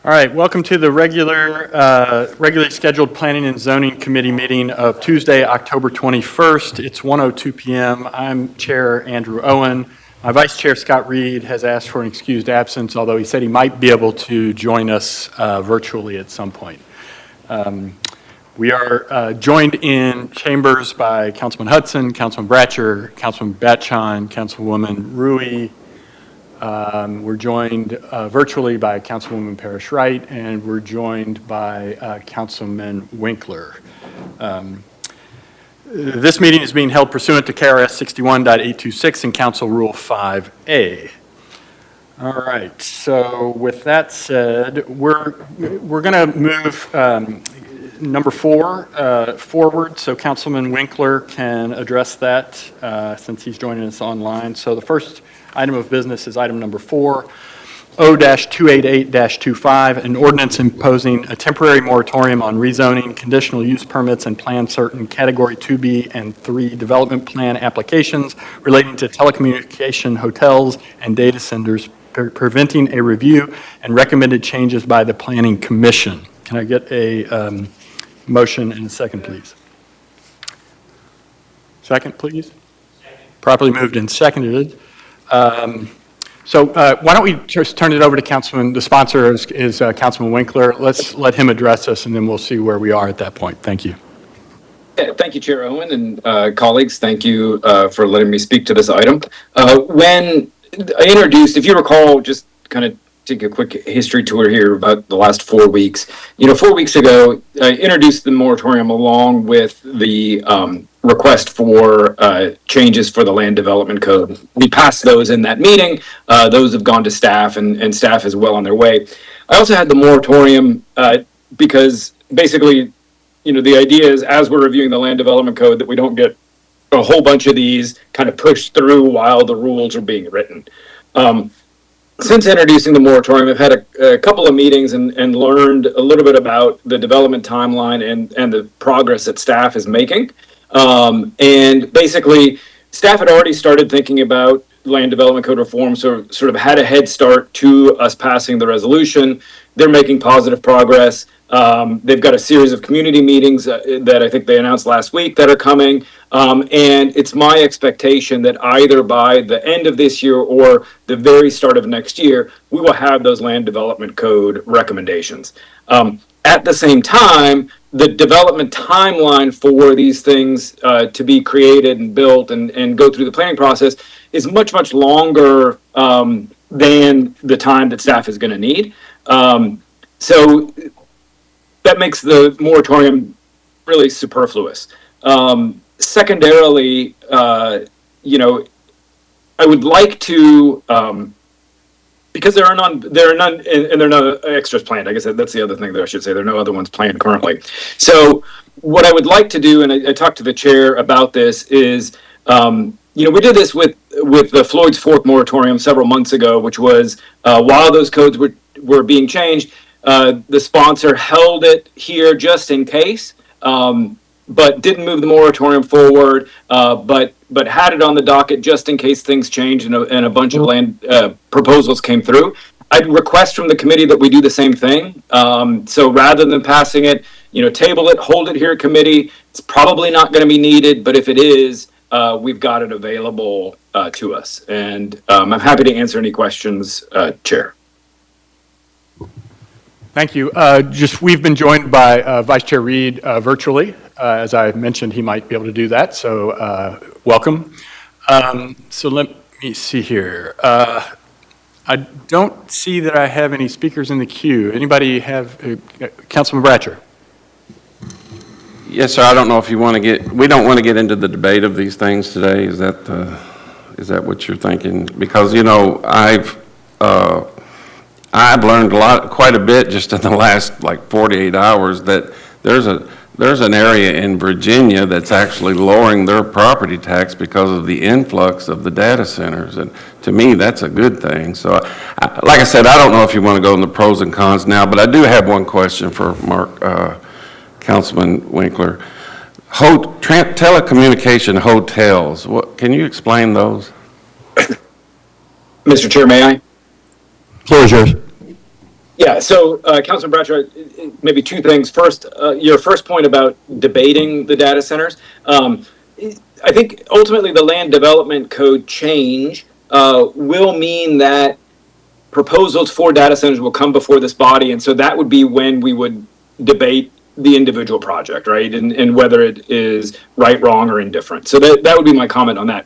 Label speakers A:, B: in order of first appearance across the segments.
A: All right, welcome to the regularly scheduled Planning and Zoning Committee meeting of Tuesday, October 21st. It's 1:02 p.m. I'm Chair Andrew Owen. My Vice Chair Scott Reed has asked for an excused absence, although he said he might be able to join us virtually at some point. We are joined in chambers by Councilman Hudson, Councilman Bratcher, Councilman Batchon, Councilwoman Rui. We're joined virtually by Councilwoman Parrish Wright, and we're joined by Councilman Winkler. This meeting is being held pursuant to KRS 61.826 and Council Rule 5A. All right, so with that said, we're going to move number 4 forward, so Councilman Winkler can address that since he's joining us online. So the first item of business is item number 4, O-288-25, an ordinance imposing a temporary moratorium on rezoning, conditional use permits, and plan certain Category 2B and 3 development plan applications relating to telecommunication, hotels, and data centers, preventing a review and recommended changes by the Planning Commission. Can I get a motion and a second, please? Second, please. Properly moved and seconded. So why don't we just turn it over to Councilman, the sponsor is Councilman Winkler. Let's let him address us, and then we'll see where we are at that point. Thank you.
B: Yeah, thank you, Chair Owen, and colleagues, thank you for letting me speak to this item. When I introduced, if you recall, just kind of take a quick history tour here about the last 4 weeks. 4 weeks ago, I introduced the moratorium along with the request for changes for the land development code. We passed those in that meeting. Those have gone to staff, and staff is well on their way. I also had the moratorium because basically, the idea is as we're reviewing the land development code that we don't get a whole bunch of these kind of pushed through while the rules are being written. Since introducing the moratorium, I've had a couple of meetings and learned a little bit about the development timeline and the progress that staff is making. And basically, staff had already started thinking about land development code reform, so sort of had a head start to us passing the resolution. They're making positive progress. They've got a series of community meetings that I think they announced last week that are coming. And it's my expectation that either by the end of this year or the very start of next year, we will have those land development code recommendations. At the same time, the development timeline for these things to be created and built and go through the planning process is much, much longer than the time that staff is going to need. So that makes the moratorium really superfluous. Secondarily, I would like to, because there are none, and there are no extras planned. I guess that's the other thing that I should say. There are no other ones planned currently. So what I would like to do, and I talked to the chair about this, is, we did this with the Floyd's Fork moratorium several months ago, which was while those codes were being changed, the sponsor held it here just in case, but didn't move the moratorium forward, but had it on the docket just in case things changed and a bunch of land proposals came through. I'd request from the committee that we do the same thing. So rather than passing it, table it, hold it here at committee. It's probably not going to be needed, but if it is, we've got it available to us. And I'm happy to answer any questions, Chair.
A: Thank you. We've been joined by Vice Chair Reed virtually. As I mentioned, he might be able to do that, so welcome. So let me see here. I don't see that I have any speakers in the queue. Anybody have, Councilman Bratcher?
C: Yes, sir. I don't know if you want to we don't want to get into the debate of these things today. Is that what you're thinking? Because, I've learned quite a bit just in the last 48 hours that there's an area in Virginia that's actually lowering their property tax because of the influx of the data centers, and to me that's a good thing. So, like I said, I don't know if you want to go into the pros and cons now, but I do have one question for Councilman Winkler. Telecommunication hotels. Can you explain those?
B: Mr. Chair, may I?
A: Floor is yours.
B: Yeah, so Councilman Bradshaw, maybe two things. First, your first point about debating the data centers. I think ultimately the land development code change will mean that proposals for data centers will come before this body, and so that would be when we would debate the individual project, right, and whether it is right, wrong, or indifferent. So that would be my comment on that.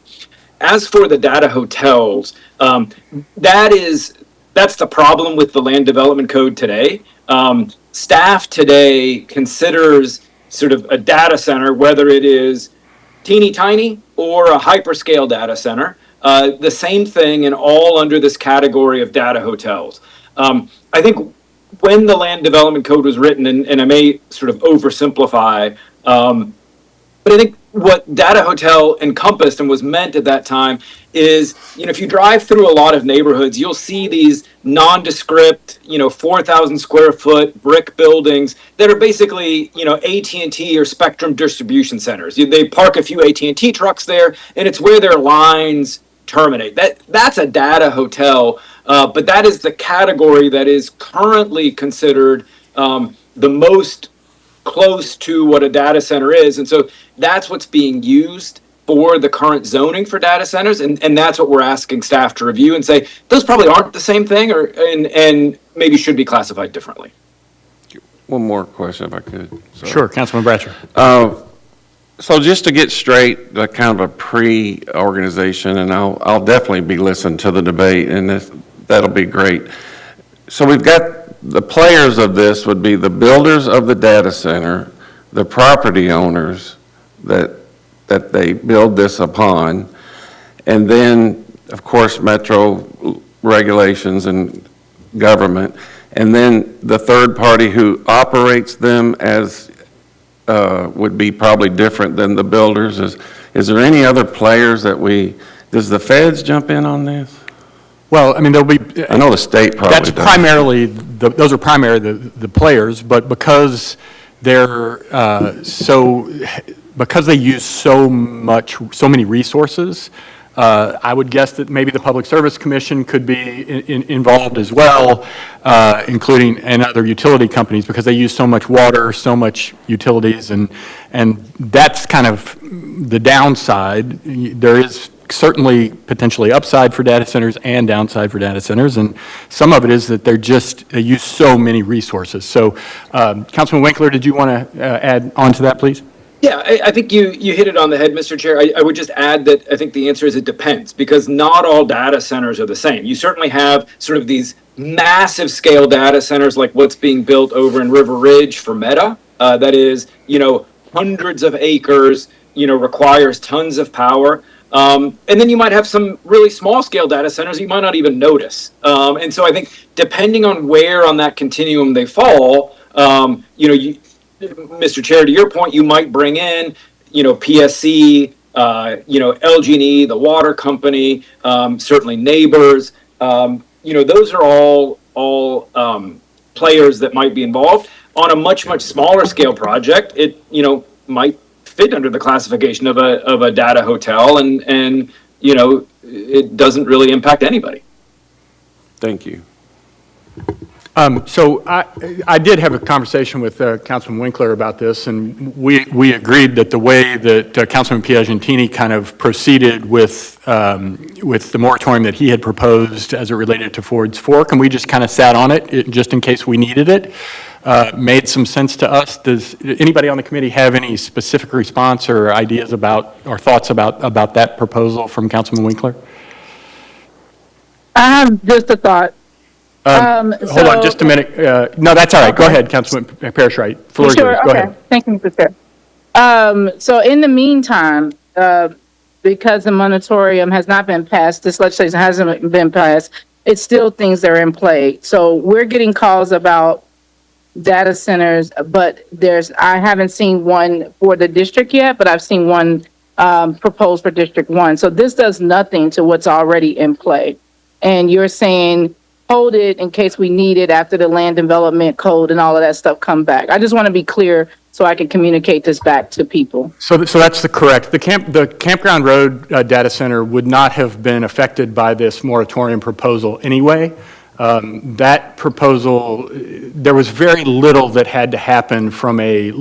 B: As for the data hotels, that is that's the problem with the land development code today. Staff today considers sort of a data center, whether it is teeny tiny or a hyperscale data center, the same thing, and all under this category of data hotels. I think when the land development code was written, and I may sort of oversimplify, but I think what data hotel encompassed and was meant at that time is, if you drive through a lot of neighborhoods, you'll see these nondescript, 4,000 square foot brick buildings that are basically, AT&T or Spectrum distribution centers. They park a few AT&T trucks there, and it's where their lines terminate. That's a data hotel, but that is the category that is currently considered the most close to what a data center is. And so that's what's being used for the current zoning for data centers. And that's what we're asking staff to review and say, those probably aren't the same thing, and maybe should be classified differently.
C: One more question if I could. So,
A: Sure, Councilman Bradshaw.
C: So just to get straight, kind of a pre-organization, and I'll definitely be listening to the debate, and that'll be great. So we've got the players of this would be the builders of the data center, the property owners that they build this upon, and then, of course, metro regulations and government, and then the third party who operates them as would be probably different than the builders. Is there any other players does the feds jump in on this?
A: Well, I mean, there'll be.
C: I know the state probably
A: That's
C: does.
A: primarily, those are primarily the players, but because they're because they use so many resources, I would guess that maybe the Public Service Commission could be involved as well, including, and other utility companies, because they use so much water, so much utilities, and that's kind of the downside. There is certainly potentially upside for data centers and downside for data centers, and some of it is that they use so many resources. So, Councilman Winkler, did you want to add on to that, please?
B: Yeah, I think you hit it on the head, Mr. Chair. I would just add that I think the answer is it depends, because not all data centers are the same. You certainly have sort of these massive scale data centers like what's being built over in River Ridge for Meta. That is, hundreds of acres, requires tons of power. And then you might have some really small scale data centers you might not even notice. And so I think depending on where on that continuum they fall, Mr. Chair, to your point, you might bring in, PSC, LG&E, the water company, certainly neighbors. Those are all players that might be involved. On a much smaller scale project, it might fit under the classification of a data hotel, and it doesn't really impact anybody.
C: Thank you.
A: So I did have a conversation with Councilman Winkler about this, and we agreed that the way that Councilman Piagentini kind of proceeded with the moratorium that he had proposed as it related to Ford's Fork, and we just kind of sat on it just in case we needed it, made some sense to us. Does anybody on the committee have any specific response or ideas about or thoughts about that proposal from Councilman Winkler?
D: I have just a thought.
A: Hold on just a minute. No, that's all right. Okay. Go ahead, Councilman Parrish-Wright. Floor is yours. Go ahead.
D: Thank you, Mr. Chair. So in the meantime, because the moratorium has not been passed, this legislation hasn't been passed, it's still things that are in play. So we're getting calls about data centers, but I haven't seen one for the district yet, but I've seen one proposed for District 1. So this does nothing to what's already in play. And you're saying hold it in case we need it after the land development code and all of that stuff come back. I just want to be clear so I can communicate this back to people.
A: So that's correct. The Campground Road data center would not have been affected by this moratorium proposal anyway. That proposal, there was very little that had to happen from a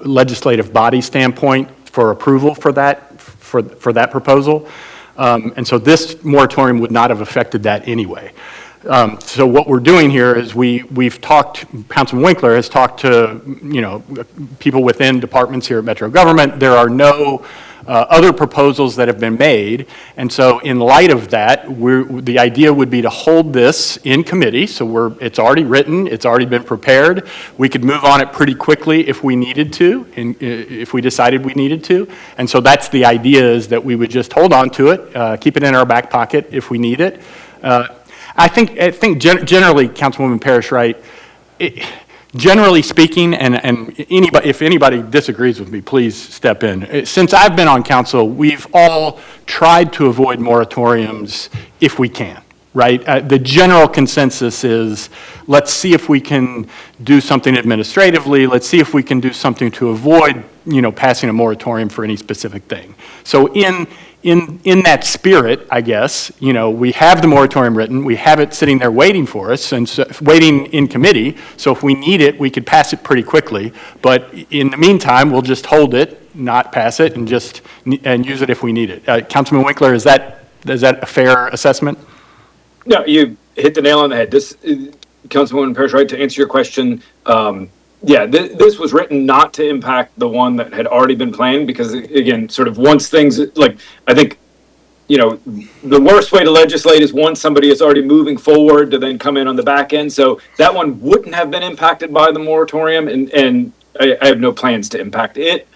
A: legislative body standpoint for approval for that proposal. And so this moratorium would not have affected that anyway. So what we're doing here is we've talked, Councilman Winkler has talked to, people within departments here at Metro Government. There are no other proposals that have been made. And so in light of that, the idea would be to hold this in committee. So it's already written, it's already been prepared. We could move on it pretty quickly if we needed to, and if we decided we needed to. And so that's the idea, is that we would just hold on to it, keep it in our back pocket if we need it. I think generally, Councilwoman Parrish, right, generally speaking, and anybody, if anybody disagrees with me, please step in. Since I've been on council, we've all tried to avoid moratoriums if we can, right? The general consensus is, let's see if we can do something administratively. Let's see if we can do something to avoid, passing a moratorium for any specific thing. So in that spirit, I guess, we have the moratorium written, we have it sitting there waiting for us, and so, waiting in committee, so if we need it, we could pass it pretty quickly, but in the meantime, we'll just hold it, not pass it, and use it if we need it. Councilman Winkler, is that a fair assessment?
B: No, you hit the nail on the head. This, Councilwoman Parrish, right, to answer your question, this was written not to impact the one that had already been planned, because again, sort of once things, like, I think, the worst way to legislate is once somebody is already moving forward to then come in on the back end. So that one wouldn't have been impacted by the moratorium, and I have no plans to impact it.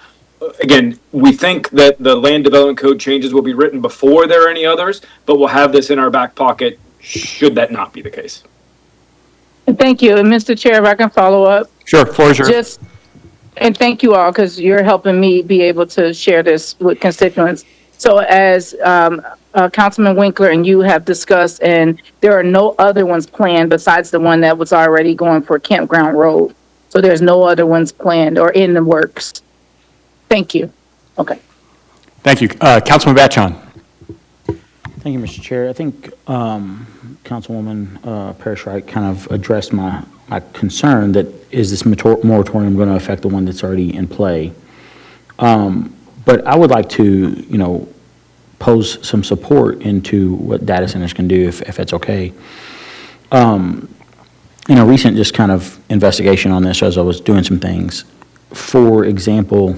B: Again, we think that the land development code changes will be written before there are any others, but we'll have this in our back pocket should that not be the case.
D: Thank you. And Mr. Chair, if I can follow up.
A: Sure, floor is yours.
D: And thank you all, because you're helping me be able to share this with constituents. So as Councilman Winkler and you have discussed, and there are no other ones planned besides the one that was already going for Campground Road. So there's no other ones planned or in the works. Thank you. Okay.
A: Thank you. Councilman Batchon.
E: Thank you, Mr. Chair. I think Councilwoman Parrish Wright kind of addressed my concern that is this moratorium going to affect the one that's already in play. But I would like to, pose some support into what data centers can do, if it's okay. Recent just kind of investigation on this as I was doing some things. For example,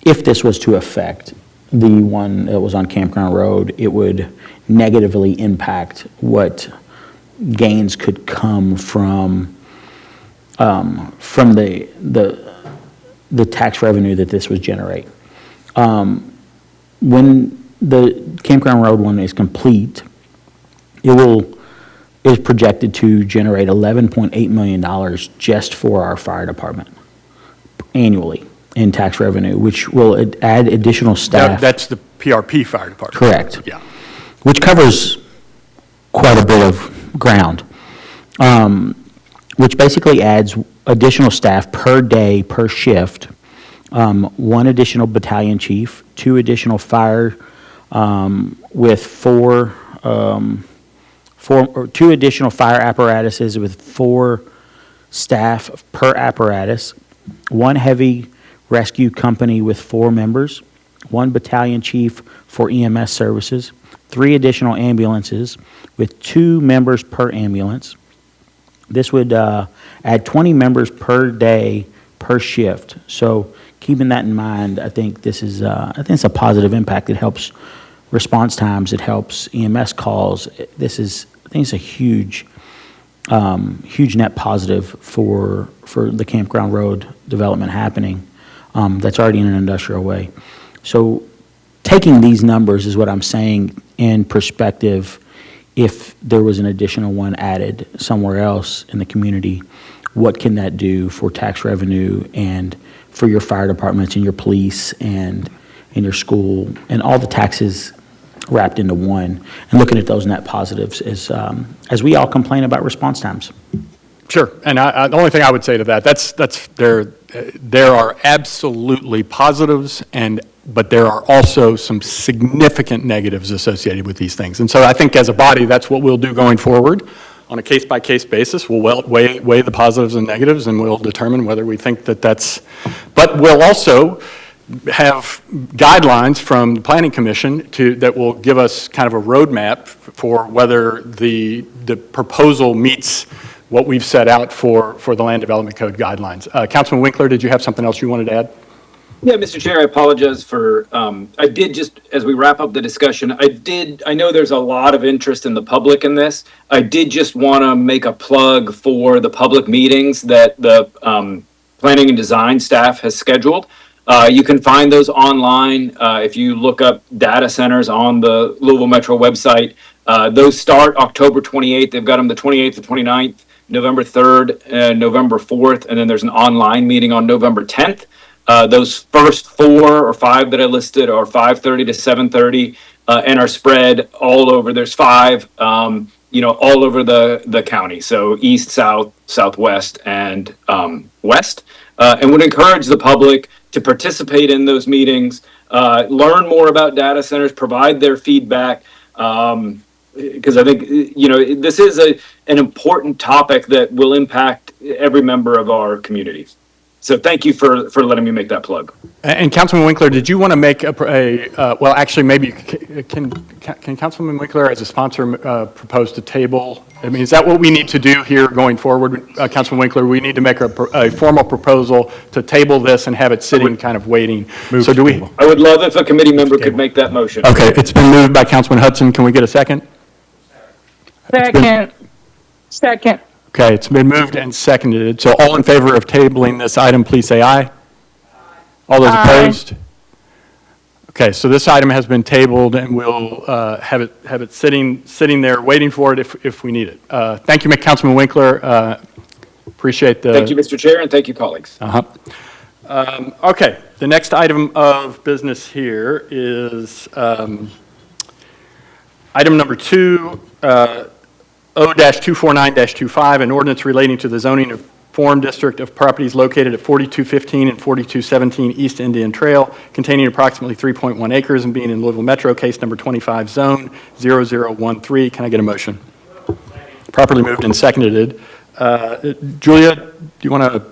E: if this was to affect the one that was on Campground Road, it would negatively impact what gains could come from the tax revenue that this would generate. When the Campground Road one is complete, it is projected to generate $11.8 million just for our fire department annually in tax revenue, which will add additional staff.
A: That's the PRP fire department.
E: Correct.
A: Yeah.
E: Which covers quite a bit of ground, which basically adds additional staff per day, per shift, one additional battalion chief, two additional fire with two additional fire apparatuses with 4 staff per apparatus, one heavy rescue company with 4 members, 1 battalion chief for EMS services, 3 additional ambulances with 2 members per ambulance. This would add 20 members per day per shift. So keeping that in mind, I think this is it's a positive impact. It helps response times. It helps EMS calls. I think it's a huge net positive for the Campground Road development happening. That's already in an industrial way. So taking these numbers is what I'm saying in perspective. If there was an additional one added somewhere else in the community, what can that do for tax revenue and for your fire departments and your police and in your school and all the taxes wrapped into one, and looking at those net positives as we all complain about response times.
A: Sure, and the only thing I would say to that, there are absolutely positives, but there are also some significant negatives associated with these things. And so I think as a body, that's what we'll do going forward on a case-by-case basis. We'll weigh the positives and negatives, and we'll determine whether we think that that's, but we'll also have guidelines from the Planning Commission that will give us kind of a roadmap for whether the proposal meets what we've set out for the Land Development Code guidelines. Councilman Winkler, did you have something else you wanted to add?
B: Yeah, Mr. Chair, I apologize for, I did just, as we wrap up the discussion, I know there's a lot of interest in the public in this. I did just want to make a plug for the public meetings that the planning and design staff has scheduled. You can find those online if you look up data centers on the Louisville Metro website. Those start October 28th. They've got them the 28th, the 29th, November 3rd, and November 4th, and then there's an online meeting on November 10th. Those first 4 or 5 that I listed are 5:30 to 7:30 and are spread all over. There's 5, all over the county. So east, south, southwest, and west. And would encourage the public to participate in those meetings, learn more about data centers, provide their feedback. Because I think, this is an important topic that will impact every member of our community. So thank you for letting me make that plug.
A: And Councilman Winkler, did you want to make well, actually, maybe, can Councilman Winkler, as a sponsor, propose to table? I mean, is that what we need to do here going forward, Councilman Winkler? We need to make a formal proposal to table this and have it sitting kind of waiting. So do we?
B: I would love if a committee member could make that motion.
A: Okay, it's been moved by Councilman Hudson. Can we get a second?
D: Second.
A: Okay, it's been moved and seconded. So all in favor of tabling this item, please say aye. All those opposed? Okay, so this item has been tabled, and we'll have it sitting there waiting for it if we need it. Thank you, Councilman Winkler. Appreciate the.
B: Thank you, Mr. Chair, and thank you, colleagues.
A: Okay, the next item of business here is item number 2. O-249-25, an ordinance relating to the zoning of Form District of properties located at 4215 and 4217 East Indian Trail, containing approximately 3.1 acres and being in Louisville Metro, case number 25, zone 0013. Can I get a motion? Properly moved and seconded. Julia, do you want to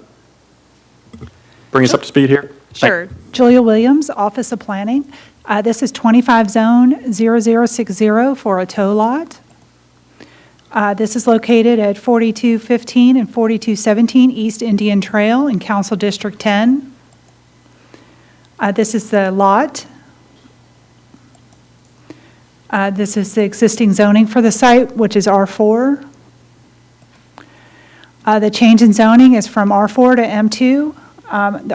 A: bring us up to speed here?
F: Sure. Julia Williams, Office of Planning. This is 25 Zone 0060 for a tow lot. This is located at 4215 and 4217 East Indian Trail in Council District 10. This is the lot. This is the existing zoning for the site, which is R4. The change in zoning is from R4 to M2.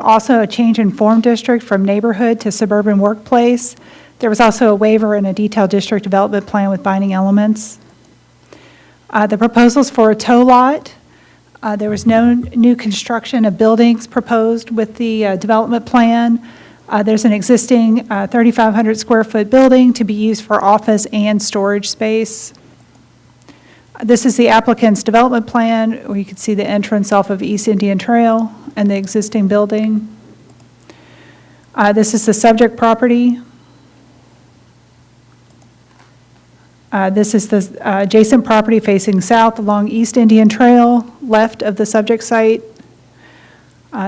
F: Also a change in form district from neighborhood to suburban workplace. There was also a waiver in a detailed district development plan with binding elements. The proposals for a tow lot, there was no new construction of buildings proposed with the development plan. There's an existing 3,500 square foot building to be used for office and storage space. This is the applicant's development plan, where you can see the entrance off of East Indian Trail and the existing building. This is the subject property. This is the adjacent property facing south along East Indian Trail, left of the subject site.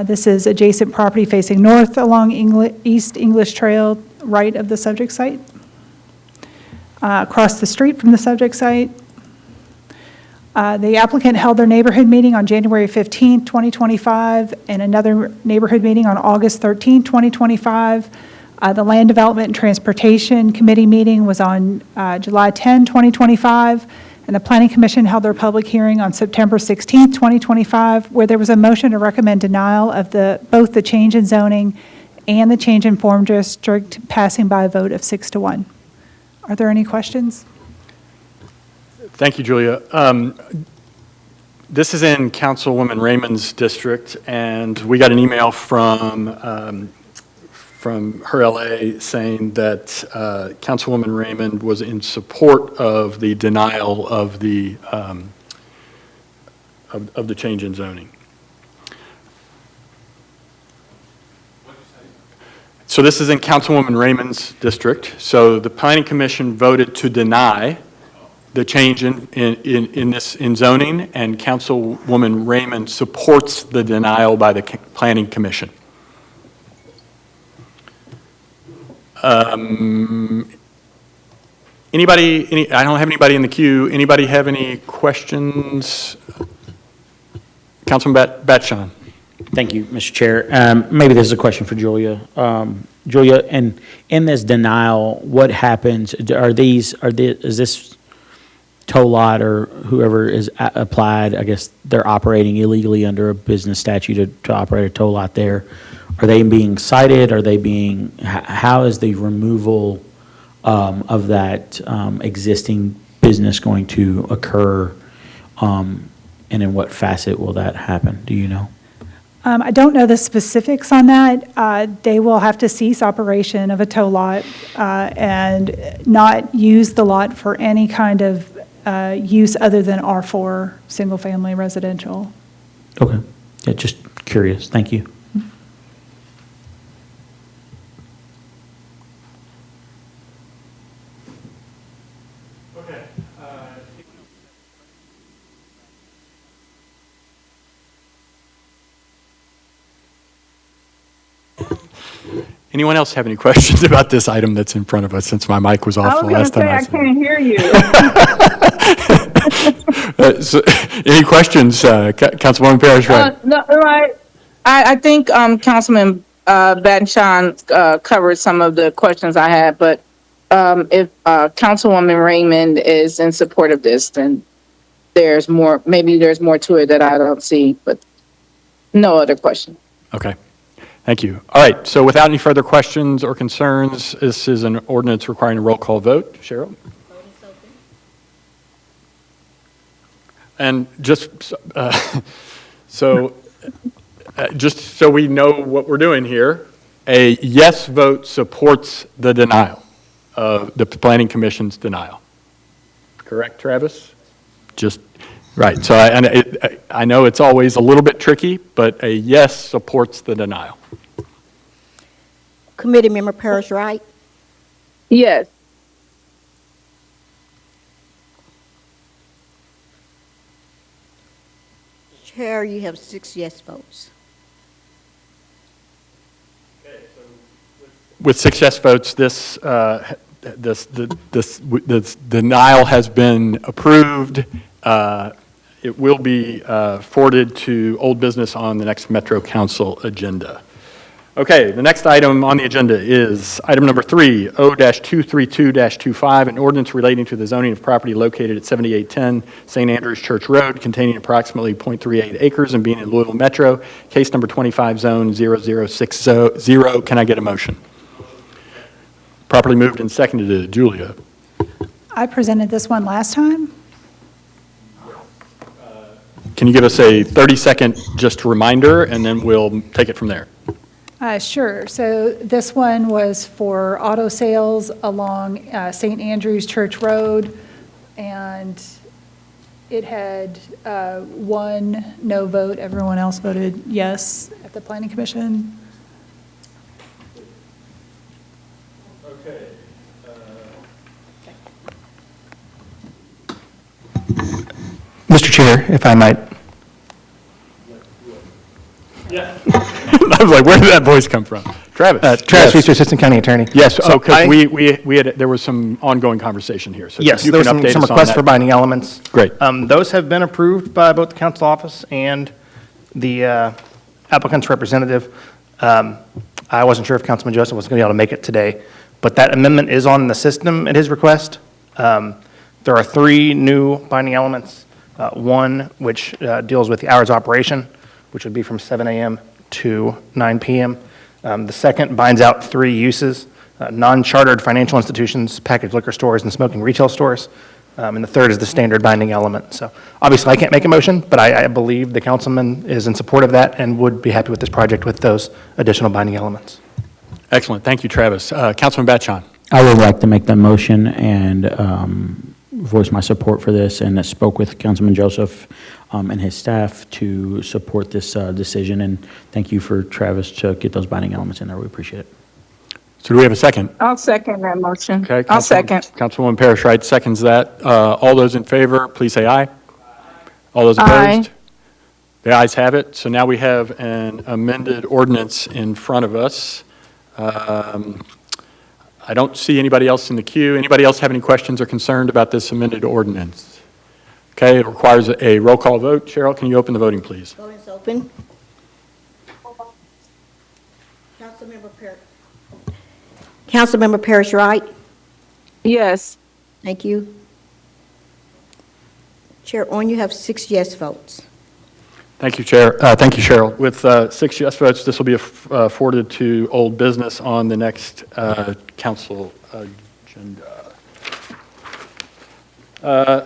F: This is adjacent property facing north along East English Trail, right of the subject site. Across the street from the subject site. The applicant held their neighborhood meeting on January 15, 2025, and another neighborhood meeting on August 13, 2025. The Land Development and Transportation Committee meeting was on July 10, 2025, and the Planning Commission held their public hearing on September 16, 2025, where there was a motion to recommend denial of both the change in zoning and the change in form district, passing by a vote of 6-1. Are there any questions?
A: Thank you, Julia. This is in Councilwoman Raymond's district, and we got an email from her LA saying that Councilwoman Raymond was in support of the denial of the change in zoning. So this is in Councilwoman Raymond's district. So the Planning Commission voted to deny the change in zoning, and Councilwoman Raymond supports the denial by the Planning Commission. Anybody, I don't have anybody in the queue. Anybody have any questions? Councilman Batchon.
E: Thank you, Mr. Chair. Maybe this is a question for Julia. Julia, and in this denial, what happens? Is this tow lot or whoever is applied, I guess they're operating illegally under a business statute to operate a tow lot there? Are they being cited? How is the removal of that existing business going to occur? And in what facet will that happen? Do you know?
F: I don't know the specifics on that. They will have to cease operation of a tow lot and not use the lot for any kind of use other than R4, single-family residential.
E: Okay. Yeah, just curious. Thank you.
A: Anyone else have any questions about this item that's in front of us, since my mic was off the last time I said it?
D: I can't hear you.
A: Any questions, Councilwoman Parrish? Right.
D: No, right. I think Councilman Banshaw covered some of the questions I had, but if Councilwoman Raymond is in support of this, then there's more, maybe there's more to it that I don't see, but no other question.
A: Okay. Thank you. All right, so without any further questions or concerns, this is an ordinance requiring a roll call vote. Cheryl? And just just so we know what we're doing here, a yes vote supports the denial of the Planning Commission's denial. Correct, Travis? Just right. So I know it's always a little bit tricky, but a yes supports the denial.
G: Committee Member Parrish Wright,
D: Yes.
G: Chair, you have 6 yes votes.
A: With 6 yes votes, this denial has been approved. It will be forwarded to old business on the next Metro Council agenda. Okay, the next item on the agenda is item number 3, O-232-25, an ordinance relating to the zoning of property located at 7810 St. Andrews Church Road, containing approximately 0.38 acres and being in Louisville Metro, case number 25, zone 0060. Can I get a motion? Properly moved and seconded. Julia.
F: I presented this one last time.
A: Can you give us a 30-second just reminder, and then we'll take it from there?
F: Sure. So this one was for auto sales along St. Andrews Church Road, and it had 1 no vote. Everyone else voted yes at the Planning Commission.
A: Okay.
H: Mr. Chair, if I might.
A: Yeah. I was like, where did that voice come from? Travis.
H: Travis Reese, Assistant County Attorney.
A: Yes,
H: So
A: because we had, there was some ongoing conversation here. So
H: Yes,
A: you
H: there was
A: can
H: some
A: update us on
H: requests
A: that.
H: for binding elements.
A: Great.
H: Those have been approved by both the council office and the applicant's representative. I wasn't sure if Councilman Joseph was going to be able to make it today, but that amendment is on the system at his request. There are 3 new binding elements. One, which deals with the hours of operation, which would be from 7 a.m. to 9 p.m. The second binds out 3 uses, non-chartered financial institutions, packaged liquor stores, and smoking retail stores. And the third is the standard binding element. So obviously, I can't make a motion, but I believe the councilman is in support of that and would be happy with this project with those additional binding elements.
A: Excellent. Thank you, Travis. Councilman Batchon.
E: I would like to make that motion and voice my support for this, and I spoke with Councilman Joseph and his staff to support this decision, and thank you for Travis to get those binding elements in there. We appreciate it.
A: So do we have a second?
D: I'll second that motion.
A: Okay.
D: I'll second.
A: Councilwoman Parrish Wright seconds that. All those in favor, please say aye. All those
D: Aye.
A: opposed? The ayes have it. So now we have an amended ordinance in front of us. I don't see anybody else in the queue. Anybody else have any questions or concerned about this amended ordinance? Okay, it requires a roll call vote. Cheryl, can you open the voting, please?
G: Voting is open. Councilmember Parrish Wright?
D: Yes.
G: Thank you. Chair Owen, you have 6 yes votes.
A: Thank you, Chair. Thank you, Cheryl. With 6 yes votes, this will be forwarded to old business on the next council agenda.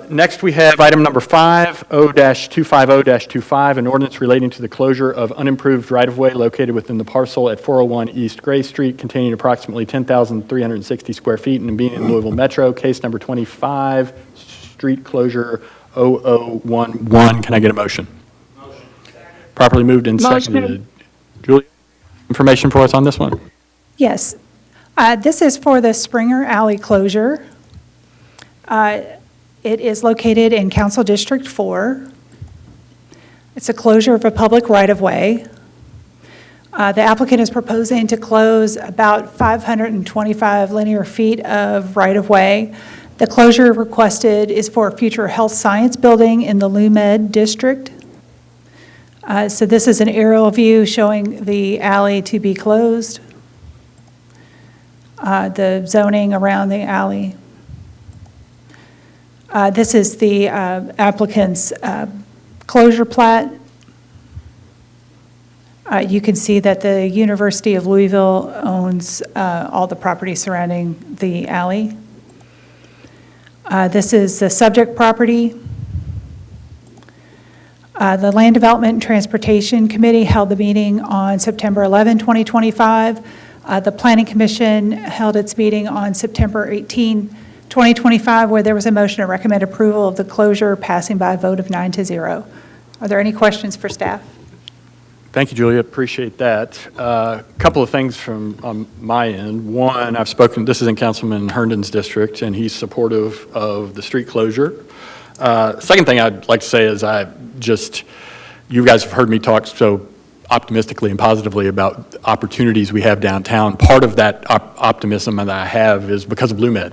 A: Next, we have item number 5, O-250-25, an ordinance relating to the closure of unimproved right-of-way located within the parcel at 401 East Gray Street containing approximately 10,360 square feet and being in Louisville Metro. Case number 25, street closure 0011. Can I get a motion? Motion. Properly moved and
D: Motion.
A: seconded. Julia, information for us on this one?
F: Yes. This is for the Springer Alley closure. It is located in Council District 4. It's a closure of a public right-of-way. The applicant is proposing to close about 525 linear feet of right-of-way. The closure requested is for a future health science building in the LUMED district. So this is an aerial view showing the alley to be closed, the zoning around the alley. This is the applicant's closure plat. You can see that the University of Louisville owns all the property surrounding the alley. This is the subject property. The Land Development and Transportation Committee held the meeting on September 11, 2025. The Planning Commission held its meeting on September 18, 2025, where there was a motion to recommend approval of the closure, passing by a vote of 9-0. Are there any questions for staff?
A: Thank you, Julia. Appreciate that. A couple of things from on my end. One, I've spoken, this is in Councilman Herndon's district, and he's supportive of the street closure. Second thing I'd like to say is you guys have heard me talk so optimistically and positively about opportunities we have downtown. Part of that optimism that I have is because of LUMED.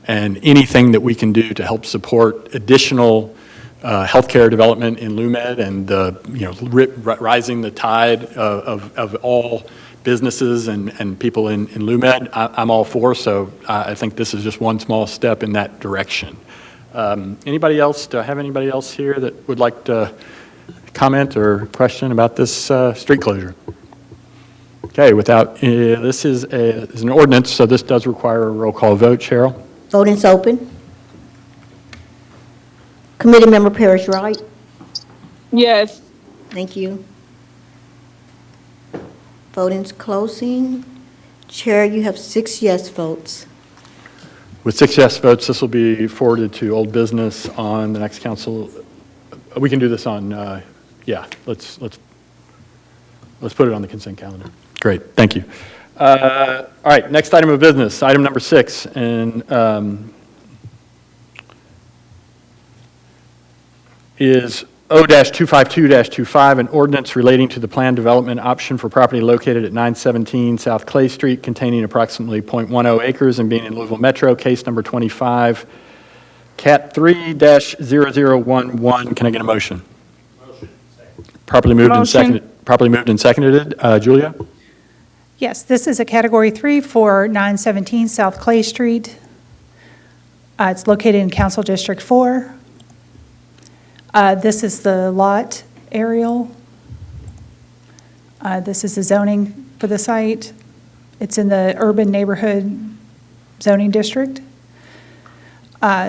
A: And anything that we can do to help support additional healthcare development in LUMED and rising the tide of all businesses and people in LUMED, I'm all for. So I think this is just one small step in that direction. Anybody else? Do I have anybody else here that would like to comment or question about this street closure? Okay, this is an ordinance, so this does require a roll call vote. Cheryl?
G: Voting is open. Committee Member Parrish Wright?
D: Yes.
G: Thank you. Voting's closing. Chair, you have 6 yes votes.
A: With 6 yes votes, this will be forwarded to old business on the next council. We can do this on, let's put it on the consent calendar. Great, thank you. All right, next item of business, item number 6, and is O-252-25, an ordinance relating to the planned development option for property located at 917 South Clay Street containing approximately .10 acres and being in Louisville Metro, case number 25, Cat 3-0011. Can I get a motion? Motion. Properly moved and seconded. Properly moved and seconded. Julia?
F: Yes, this is a Category 3 for 917 South Clay Street. It's located in Council District 4. This is the lot aerial. This is the zoning for the site. It's in the urban neighborhood zoning district.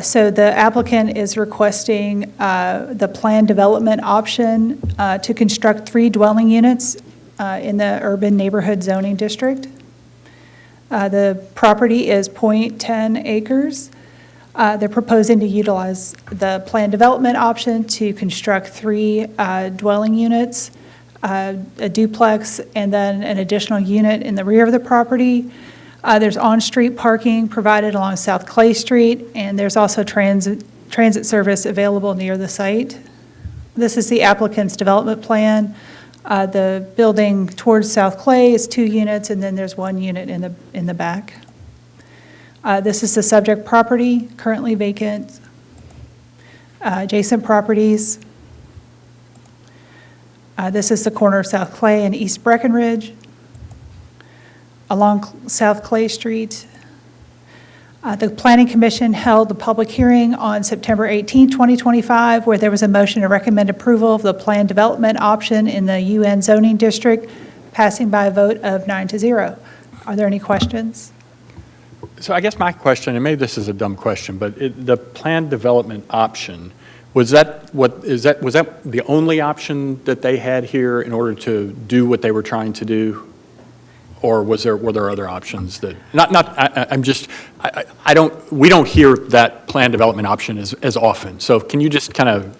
F: So the applicant is requesting the planned development option to construct 3 dwelling units in the urban neighborhood zoning district. The property is .10 acres. They're proposing to utilize the planned development option to construct 3 dwelling units, a duplex, and then an additional unit in the rear of the property. There's on-street parking provided along South Clay Street, and there's also transit service available near the site. This is the applicant's development plan. The building towards South Clay is 2 units, and then there's 1 unit in the back. This is the subject property, currently vacant. Adjacent properties. This is the corner of South Clay and East Breckenridge. Along South Clay Street. The Planning Commission held the public hearing on September 18, 2025, where there was a motion to recommend approval of the planned development option in the UN zoning district, passing by a vote of 9-0. Are there any questions?
A: So I guess my question, and maybe this is a dumb question, but the planned development option, was that the only option that they had here in order to do what they were trying to do? Or were there other options that, we don't hear that planned development option as often. So can you just kind of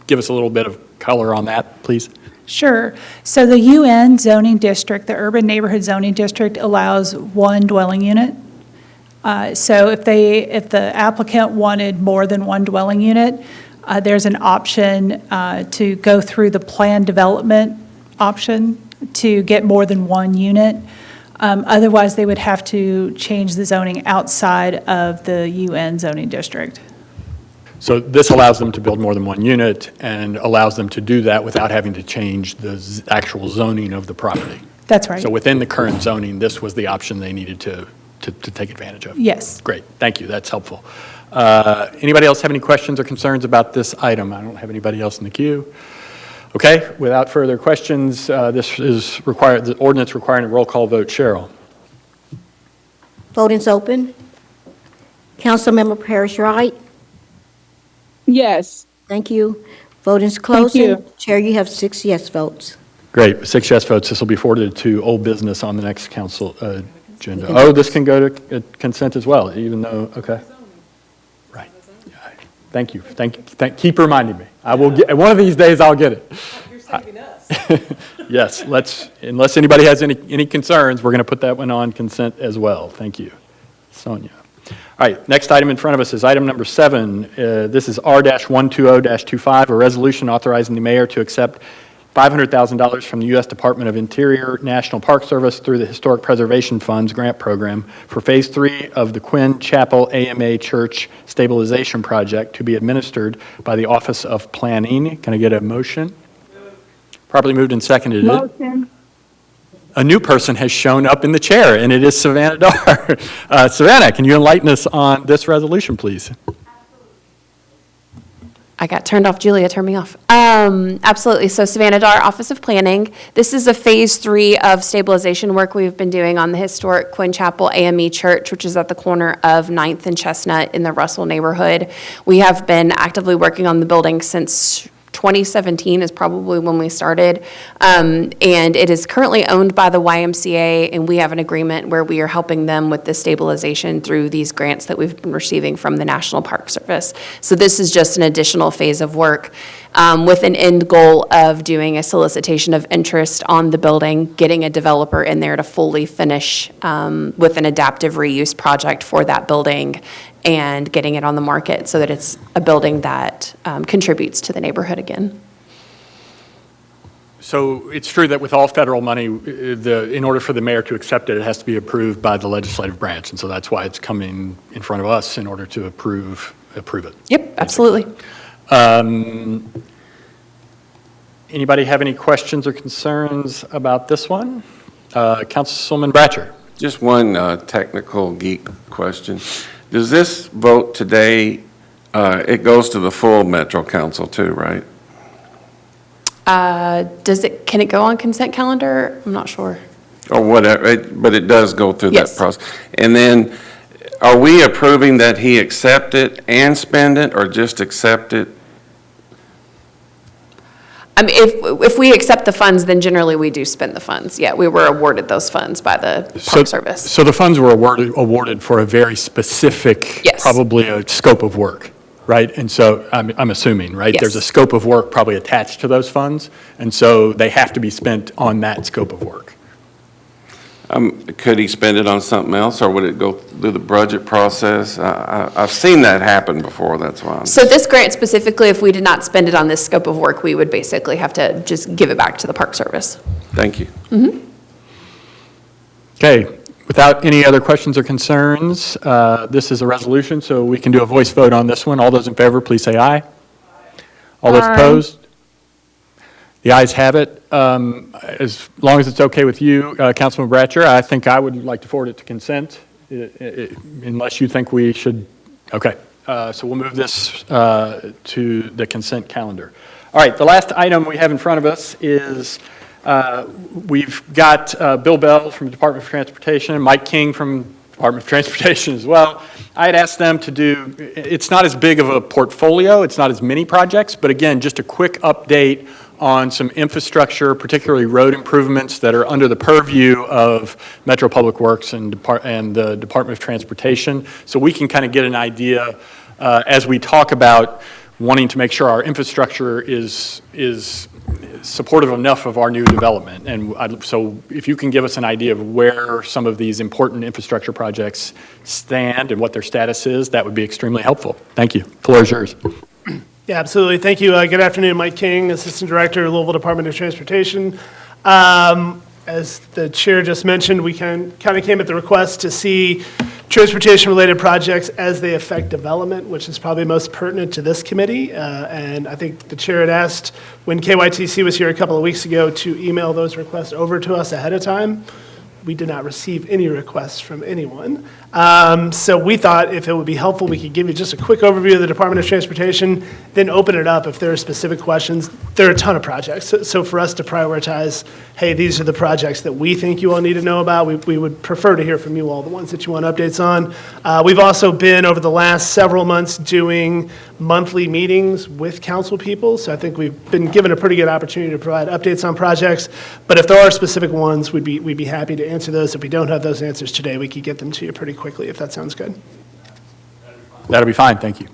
A: give us a little bit of color on that, please?
F: Sure. So the UN zoning district, the urban neighborhood zoning district, allows 1 dwelling unit. So if the applicant wanted more than 1 dwelling unit, there's an option to go through the planned development option to get more than 1 unit. Otherwise, they would have to change the zoning outside of the UN zoning district.
A: So this allows them to build more than 1 unit and allows them to do that without having to change the actual zoning of the property.
F: That's right.
A: So within the current zoning, this was the option they needed to take advantage of.
F: Yes.
A: Great, thank you, that's helpful. Anybody else have any questions or concerns about this item? I don't have anybody else in the queue. Okay, without further questions, this is required, the ordinance requiring a roll call vote. Cheryl?
G: Voting's open. Councilmember Parrish Wright.
D: Yes.
G: Thank you. Voting's closing.
D: you.
G: Chair, you have 6 yes votes.
A: Great, with 6 yes votes, this will be forwarded to old business on the next council agenda. Oh, this can go to consent as well, even though, okay. Right. Yeah, thank you, keep reminding me. I will get, one of these days I'll get it.
I: You're saving us.
A: Yes, unless anybody has any concerns, we're going to put that one on consent as well. Thank you. Sonia. All right, next item in front of us is item number 7. This is R-120-25, a resolution authorizing the mayor to accept $500,000 from the U.S. Department of Interior National Park Service through the Historic Preservation Funds grant program for Phase 3 of the Quinn Chapel AMA Church Stabilization Project to be administered by the Office of Planning. Can I get a motion? Properly moved and seconded.
D: Motion.
A: A new person has shown up in the chair, and it is Savannah Dar. Savannah, can you enlighten us on this resolution, please?
J: I got turned off. Julia, turn me off. Absolutely. So Savannah Dar, Office of Planning. This is a Phase 3 of stabilization work we've been doing on the historic Quinn Chapel AME Church, which is at the corner of 9th and Chestnut in the Russell neighborhood. We have been actively working on the building since 2017 is probably when we started. And it is currently owned by the YMCA, and we have an agreement where we are helping them with the stabilization through these grants that we've been receiving from the National Park Service. So this is just an additional phase of work with an end goal of doing a solicitation of interest on the building, getting a developer in there to fully finish with an adaptive reuse project for that building, and getting it on the market so that it's a building that contributes to the neighborhood again.
A: So it's true that with all federal money, in order for the mayor to accept it, it has to be approved by the legislative branch, and so that's why it's coming in front of us in order to approve it.
J: Yep, absolutely.
A: Anybody have any questions or concerns about this one? Councilman Bratcher.
C: Just one technical geek question. Does this vote today, it goes to the full Metro Council too, right?
J: Can it go on consent calendar? I'm not sure.
C: Or whatever, but it does go through that
J: Yes.
C: process. And then, are we approving that he accept it and spend it, or just accept it?
J: I mean, if we accept the funds, then generally we do spend the funds. Yeah, we were awarded those funds by the Park Service.
A: So the funds were awarded for a very specific,
J: Yes.
A: probably a scope of work, right? And so I'm assuming, right?
J: Yes.
A: There's a scope of work probably attached to those funds, and so they have to be spent on that scope of work.
C: Could he spend it on something else, or would it go through the budget process? I've seen that happen before, that's why.
J: So this grant specifically, if we did not spend it on this scope of work, we would basically have to just give it back to the Park Service.
C: Thank you.
A: Okay, without any other questions or concerns, this is a resolution, so we can do a voice vote on this one. All those in favor, please say aye. All those opposed? The ayes have it. As long as it's okay with you, Councilman Bratcher, I think I would like to forward it to consent, unless you think we should. Okay, so we'll move this to the consent calendar. All right, the last item we have in front of us is we've got Bill Bell from the Department of Transportation, Mike King from Department of Transportation as well. I had asked them to do, it's not as big of a portfolio, it's not as many projects, but again, just a quick update on some infrastructure, particularly road improvements that are under the purview of Metro Public Works and the Department of Transportation. So we can kind of get an idea as we talk about wanting to make sure our infrastructure is supportive enough of our new development. And so if you can give us an idea of where some of these important infrastructure projects stand and what their status is, that would be extremely helpful. Thank you. The floor is yours.
I: Yeah, absolutely. Thank you. Good afternoon, Mike King, Assistant Director, Louisville Department of Transportation. As the chair just mentioned, we kind of came at the request to see transportation-related projects as they affect development, which is probably most pertinent to this committee. And I think the chair had asked when KYTC was here a couple of weeks ago to email those requests over to us ahead of time. We did not receive any requests from anyone. So we thought if it would be helpful, we could give you just a quick overview of the Department of Transportation, then open it up if there are specific questions. There are a ton of projects. So for us to prioritize, hey, these are the projects that we think you all need to know about, we would prefer to hear from you all, the ones that you want updates on. We've also been, over the last several months, doing monthly meetings with council people. So I think we've been given a pretty good opportunity to provide updates on projects. But if there are specific ones, we'd be happy to answer those. If we don't have those answers today, we could get them to you pretty quickly, if that sounds good.
A: That'll be fine. Thank you.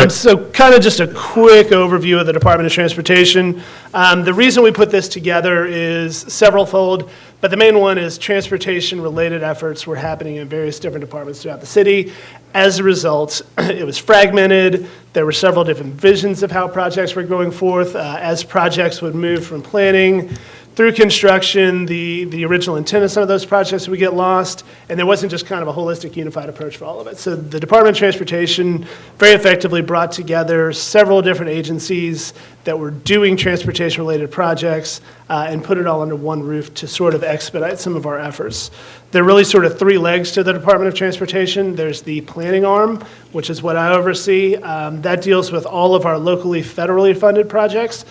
I: So kind of just a quick overview of the Department of Transportation. The reason we put this together is several-fold, but the main one is transportation-related efforts were happening in various different departments throughout the city. As a result, it was fragmented. There were several different visions of how projects were going forth. As projects would move from planning through construction, the original intent of some of those projects would get lost, and there wasn't just kind of a holistic, unified approach for all of it. So the Department of Transportation very effectively brought together several different agencies that were doing transportation-related projects and put it all under one roof to sort of expedite some of our efforts. There are really sort of three legs to the Department of Transportation. There's the planning arm, which is what I oversee. That deals with all of our locally, federally funded projects.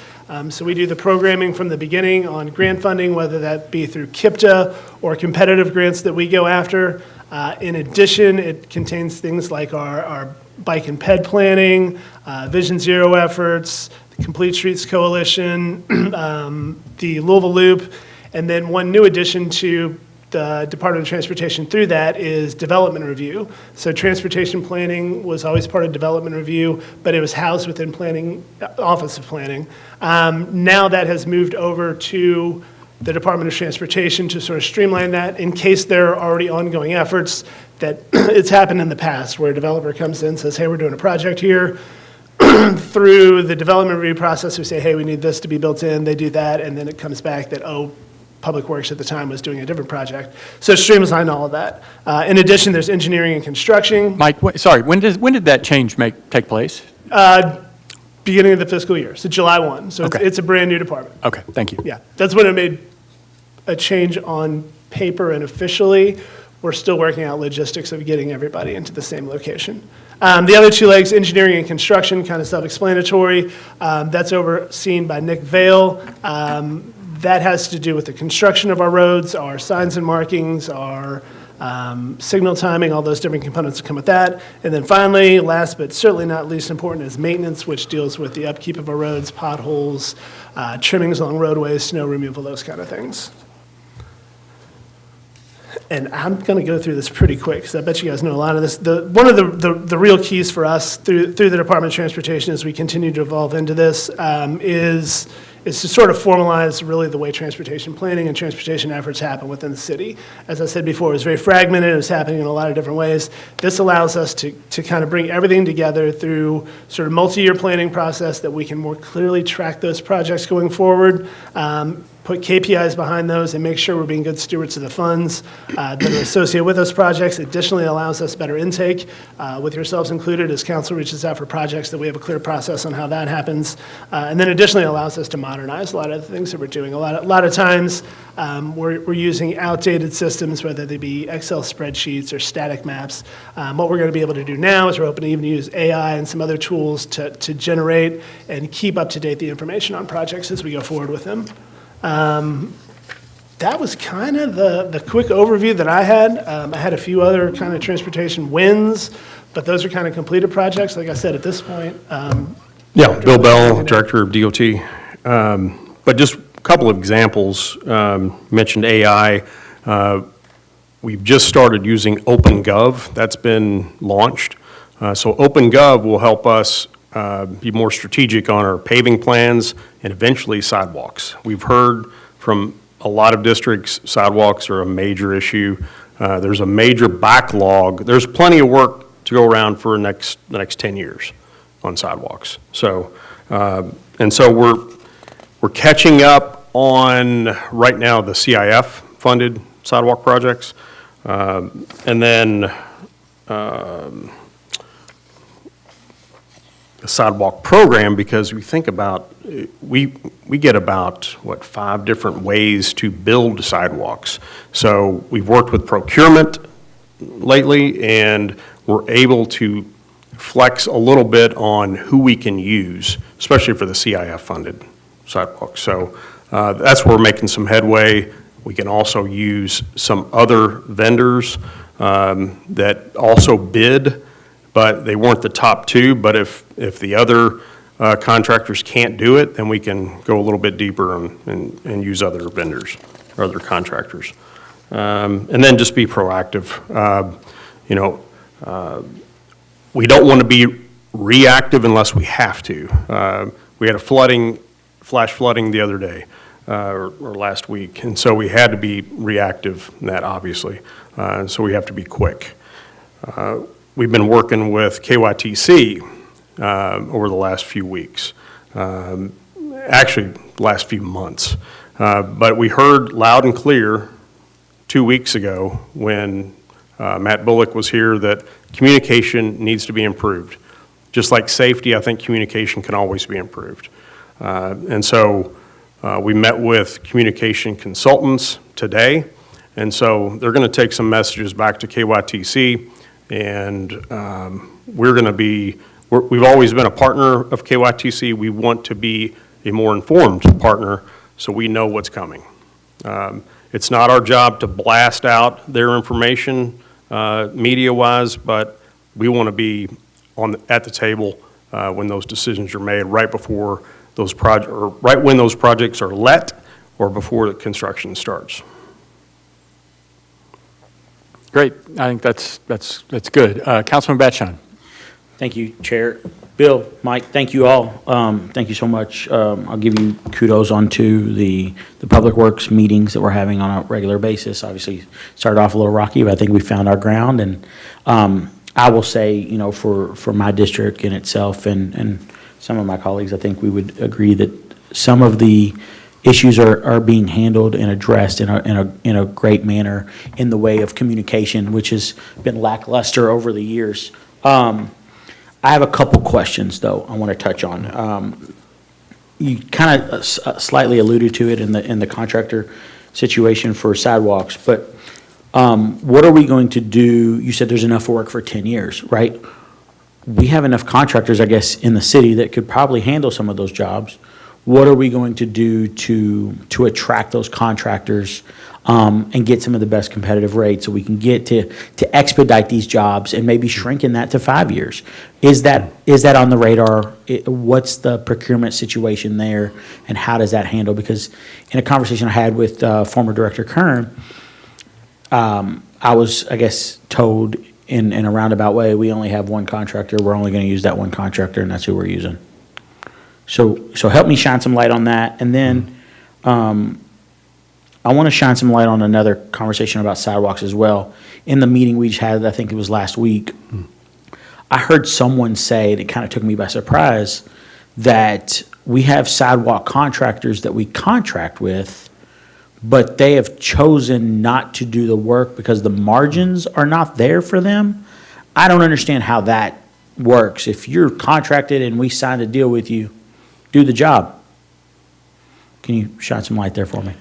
I: So we do the programming from the beginning on grant funding, whether that be through KIPTA or competitive grants that we go after. In addition, it contains things like our bike and ped planning, Vision Zero efforts, the Complete Streets Coalition, the Louisville Loop, and then one new addition to the Department of Transportation through that is development review. So transportation planning was always part of development review, but it was housed within planning, Office of Planning. Now that has moved over to the Department of Transportation to sort of streamline that in case there are already ongoing efforts that it's happened in the past where a developer comes in and says, hey, we're doing a project here. Through the development review process, we say, hey, we need this to be built in. They do that, and then it comes back that, oh, Public Works at the time was doing a different project. So streamline all of that. In addition, there's engineering and construction.
A: Mike, sorry, when did that change take place?
I: Beginning of the fiscal year, so July 1. So
A: Okay.
I: it's a brand-new department.
A: Okay, thank you.
I: Yeah, that's when it made a change on paper and officially. We're still working out logistics of getting everybody into the same location. The other two legs, engineering and construction, kind of self-explanatory. That's overseen by Nick Vale. That has to do with the construction of our roads, our signs and markings, our signal timing, all those different components that come with that. And then finally, last but certainly not least important, is maintenance, which deals with the upkeep of our roads, potholes, trimmings along roadways, snow removal, those kind of things. And I'm going to go through this pretty quick because I bet you guys know a lot of this. One of the real keys for us through the Department of Transportation as we continue to evolve into this is is to sort of formalize really the way transportation planning and transportation efforts happen within the city. As I said before, it was very fragmented, it was happening in a lot of different ways. This allows us to kind of bring everything together through sort of multi-year planning process that we can more clearly track those projects going forward, put KPIs behind those, and make sure we're being good stewards of the funds that are associated with those projects. Additionally, allows us better intake, with yourselves included, as council reaches out for projects, that we have a clear process on how that happens. And then additionally allows us to modernize a lot of the things that we're doing. A lot of times, we're using outdated systems, whether they be Excel spreadsheets or static maps. What we're going to be able to do now is we're open to even use AI and some other tools to generate and keep up to date the information on projects as we go forward with them. That was kind of the quick overview that I had. I had a few other kind of transportation wins, but those are kind of completed projects. Like I said, at this point.
K: Yeah, Bill Bell, Director of DOT. But just a couple of examples. Mentioned AI. We've just started using OpenGov. That's been launched. So OpenGov will help us be more strategic on our paving plans and eventually sidewalks. We've heard from a lot of districts, sidewalks are a major issue. There's a major backlog. There's plenty of work to go around for the next 10 years on sidewalks. So, and so we're catching up on, right now, the CIF-funded sidewalk projects. And then the sidewalk program, because we think about, we get about, 5 different ways to build sidewalks. So we've worked with procurement lately, and we're able to flex a little bit on who we can use, especially for the CIF-funded sidewalks. So that's where we're making some headway. We can also use some other vendors that also bid, but they weren't the top 2. But if the other contractors can't do it, then we can go a little bit deeper and use other vendors or other contractors. And then just be proactive. We don't want to be reactive unless we have to. We had a flash flooding the other day, or last week, and so we had to be reactive in that, obviously. And so we have to be quick. We've been working with KYTC over the last few weeks, actually the last few months. But we heard loud and clear 2 weeks ago when Matt Bullock was here that communication needs to be improved. Just like safety, I think communication can always be improved. And so we met with communication consultants today, and so they're going to take some messages back to KYTC. And we've always been a partner of KYTC. We want to be a more informed partner so we know what's coming. It's not our job to blast out their information media-wise, but we want to be at the table when those decisions are made, right before those or right when those projects are let or before the construction starts.
A: Great. I think that's good. Councilman Batchon.
E: Thank you, Chair. Bill, Mike, thank you all. Thank you so much. I'll give you kudos onto the Public Works meetings that we're having on a regular basis. Obviously, started off a little rocky, but I think we found our ground. And I will say, for my district in itself and some of my colleagues, I think we would agree that some of the issues are being handled and addressed in a great manner in the way of communication, which has been lackluster over the years. I have a couple questions, though, I want to touch on. You kind of slightly alluded to it in the contractor situation for sidewalks, but what are we going to do? You said there's enough work for 10 years, right? We have enough contractors, I guess, in the city that could probably handle some of those jobs. What are we going to do to attract those contractors and get some of the best competitive rates so we can get to expedite these jobs and maybe shrinking that to 5 years? Is that on the radar? What's the procurement situation there, and how does that handle? Because in a conversation I had with former Director Kern, I was, I guess, told in a roundabout way, we only have one contractor. We're only going to use that one contractor, and that's who we're using. So help me shine some light on that. And then I want to shine some light on another conversation about sidewalks as well. In the meeting we just had, I think it was last week, I heard someone say, and it kind of took me by surprise, that we have sidewalk contractors that we contract with, but they have chosen not to do the work because the margins are not there for them. I don't understand how that works. If you're contracted and we signed a deal with you, do the job. Can you shine some light there for me?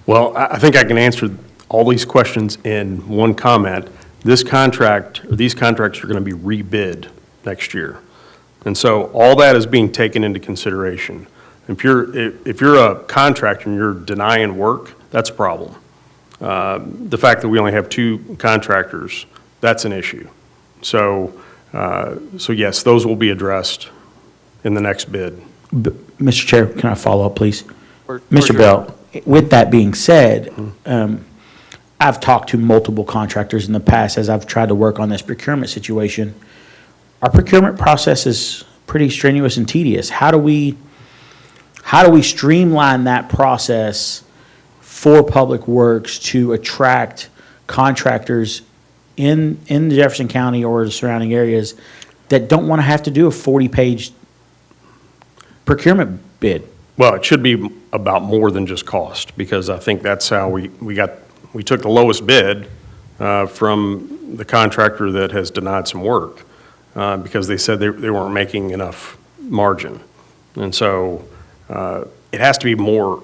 K: Well, I think I can answer all these questions in one comment. This contract, or these contracts are going to be rebid next year. And so all that is being taken into consideration. If you're a contractor and you're denying work, that's a problem. The fact that we only have 2 contractors, that's an issue. So yes, those will be addressed in the next bid.
E: Mr. Chair, can I follow up, please? Mr. Bell, with that being said, I've talked to multiple contractors in the past as I've tried to work on this procurement situation. Our procurement process is pretty strenuous and tedious. How do we streamline that process for Public Works to attract contractors in Jefferson County or the surrounding areas that don't want to have to do a 40-page procurement bid?
K: Well, it should be about more than just cost, because I think that's how we took the lowest bid from the contractor that has denied some work, because they said they weren't making enough margin. And so it has to be more,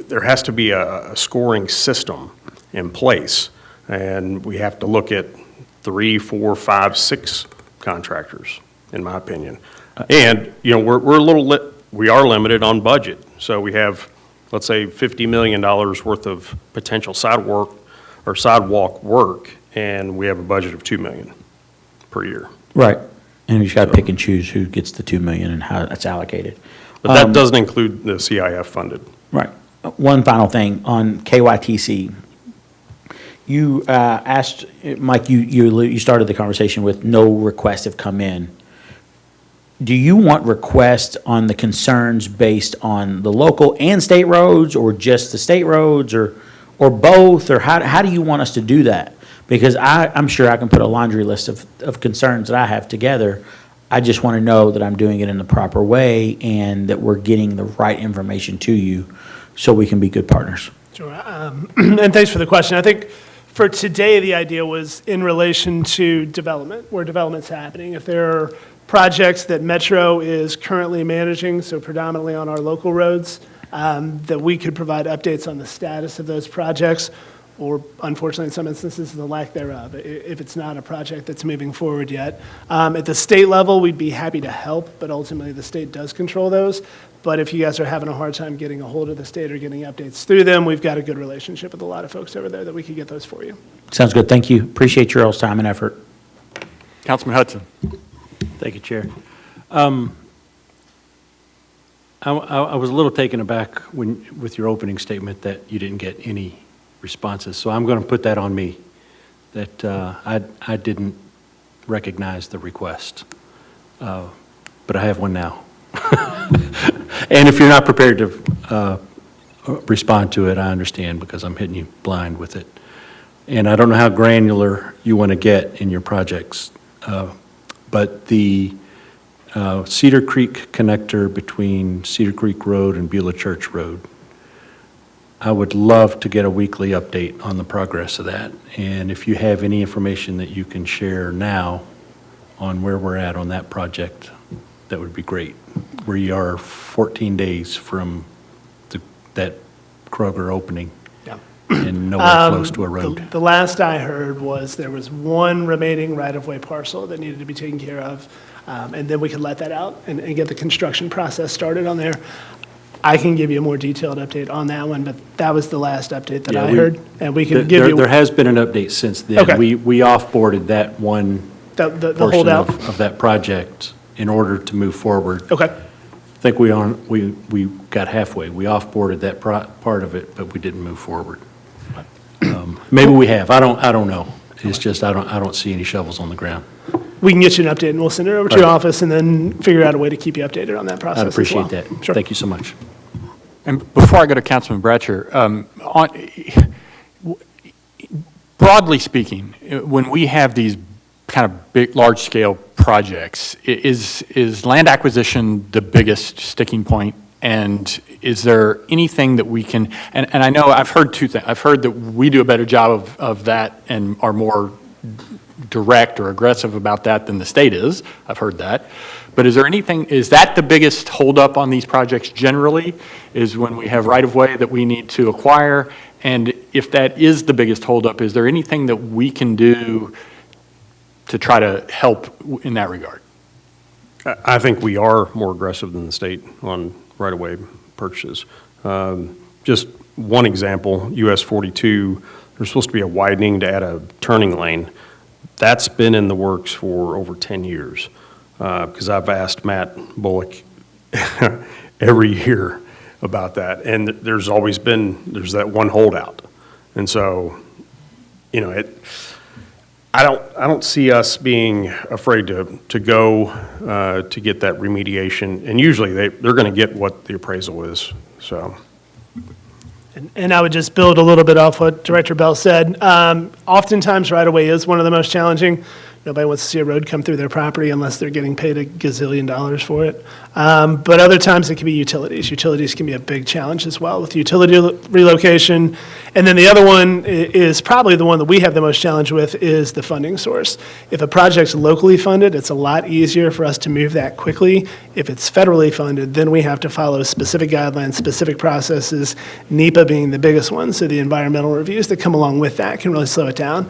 K: there has to be a scoring system in place, and we have to look at 3, 4, 5, 6 contractors, in my opinion. And, we are limited on budget. So we have, let's say, $50 million worth of potential sidewalk work, and we have a budget of $2 million per year.
E: Right. And you just got to pick and choose who gets the $2 million and how that's allocated.
K: But that doesn't include the CIF funded.
E: Right. One final thing on KYTC. You asked, Mike, you started the conversation with no requests have come in. Do you want requests on the concerns based on the local and state roads, or just the state roads, or both? Or how do you want us to do that? Because I'm sure I can put a laundry list of concerns that I have together. I just want to know that I'm doing it in the proper way and that we're getting the right information to you so we can be good partners.
I: Sure. And thanks for the question. I think for today, the idea was in relation to development, where development's happening. If there are projects that Metro is currently managing, so predominantly on our local roads, that we could provide updates on the status of those projects, or unfortunately in some instances, the lack thereof, if it's not a project that's moving forward yet. At the state level, we'd be happy to help, but ultimately the state does control those. But if you guys are having a hard time getting a hold of the state or getting updates through them, we've got a good relationship with a lot of folks over there that we could get those for you.
E: Sounds good. Thank you. Appreciate your all's time and effort.
A: Councilman Hudson.
L: Thank you, Chair. I was a little taken aback with your opening statement that you didn't get any responses, so I'm going to put that on me, that I didn't recognize the request, but I have one now. And if you're not prepared to respond to it, I understand, because I'm hitting you blind with it. And I don't know how granular you want to get in your projects, but the Cedar Creek connector between Cedar Creek Road and Beulah Church Road, I would love to get a weekly update on the progress of that. And if you have any information that you can share now on where we're at on that project, that would be great. We are 14 days from that Kroger opening.
I: Yeah.
L: And nowhere close to a road.
I: The last I heard was there was one remaining right-of-way parcel that needed to be taken care of, and then we could let that out and get the construction process started on there. I can give you a more detailed update on that one, but that was the last update that I heard, and we can give you.
L: There has been an update since then.
I: Okay.
L: We off-boarded that one
I: the
L: portion
I: holdout.
L: of that project in order to move forward.
I: Okay.
L: I think we got halfway. We off-boarded that part of it, but we didn't move forward. Maybe we have. I don't know. It's just I don't see any shovels on the ground.
I: we can get you an update, and we'll send it over to your office, and then figure out a way to keep you updated on that process
L: I'd
I: as well.
L: appreciate that.
I: Sure.
L: Thank you so much.
A: And before I go to Councilman Bratcher, broadly speaking, when we have these kind of big, large-scale projects, is land acquisition the biggest sticking point? And is there anything that we can, and I know I've heard two things. I've heard that we do a better job of that and are more direct or aggressive about that than the state is. I've heard that. But is there anything, is that the biggest holdup on these projects generally, is when we have right-of-way that we need to acquire? And if that is the biggest holdup, is there anything that we can do to try to help in that regard?
K: I think we are more aggressive than the state on right-of-way purchases. Just one example, US 42, there's supposed to be a widening to add a turning lane. That's been in the works for over 10 years, because I've asked Matt Bullock every year about that, and there's that one holdout. And so, you know, I don't see us being afraid to go to get that remediation, and usually they're going to get what the appraisal is, so.
I: And I would just build a little bit off what Director Bell said. Oftentimes, right-of-way is one of the most challenging. Nobody wants to see a road come through their property unless they're getting paid a gazillion dollars for it. But other times, it can be utilities. Utilities can be a big challenge as well with utility relocation. And then the other one is probably the one that we have the most challenge with is the funding source. If a project's locally funded, it's a lot easier for us to move that quickly. If it's federally funded, then we have to follow specific guidelines, specific processes, NEPA being the biggest one. So the environmental reviews that come along with that can really slow it down.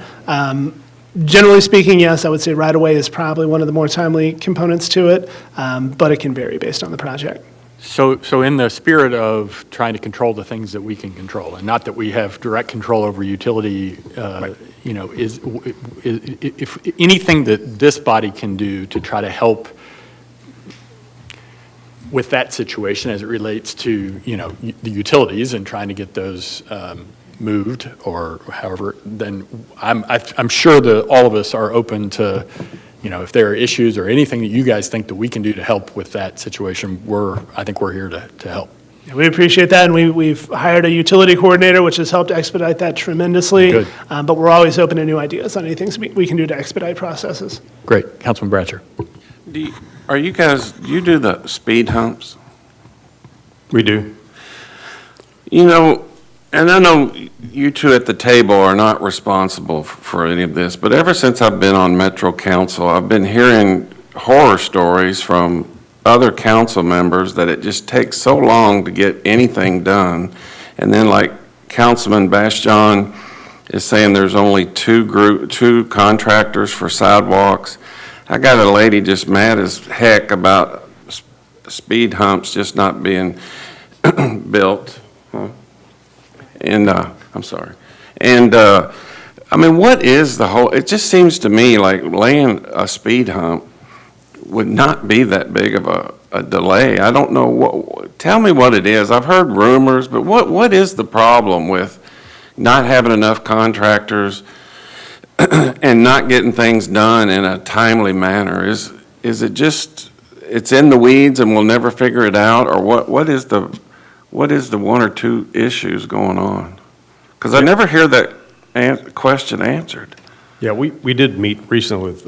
I: Generally speaking, yes, I would say right-of-way is probably one of the more timely components to it, but it can vary based on the project.
A: So in the spirit of trying to control the things that we can control, and not that we have direct control over utility, you know, if anything that this body can do to try to help with that situation as it relates to, you know, the utilities and trying to get those moved or however, then I'm sure that all of us are open to, you know, if there are issues or anything that you guys think that we can do to help with that situation, I think we're here to help.
I: Yeah, we appreciate that, and we've hired a utility coordinator, which has helped expedite that tremendously.
A: Good.
I: But we're always open to new ideas on anything we can do to expedite processes.
A: Great. Councilman Bratcher.
C: Do you do the speed humps?
K: We do.
C: You know, and I know you two at the table are not responsible for any of this, but ever since I've been on Metro Council, I've been hearing horror stories from other council members that it just takes so long to get anything done. And then like Councilman Bastion is saying there's only two contractors for sidewalks. I got a lady just mad as heck about speed humps just not being built. And, I'm sorry. And, I mean, what is the whole, it just seems to me like laying a speed hump would not be that big of a delay. I don't know tell me what it is. I've heard rumors, but what is the problem with not having enough contractors and not getting things done in a timely manner? Is it just, it's in the weeds and we'll never figure it out? Or what is the one or two issues going on? Because I never hear that question answered.
K: Yeah, we did meet recently with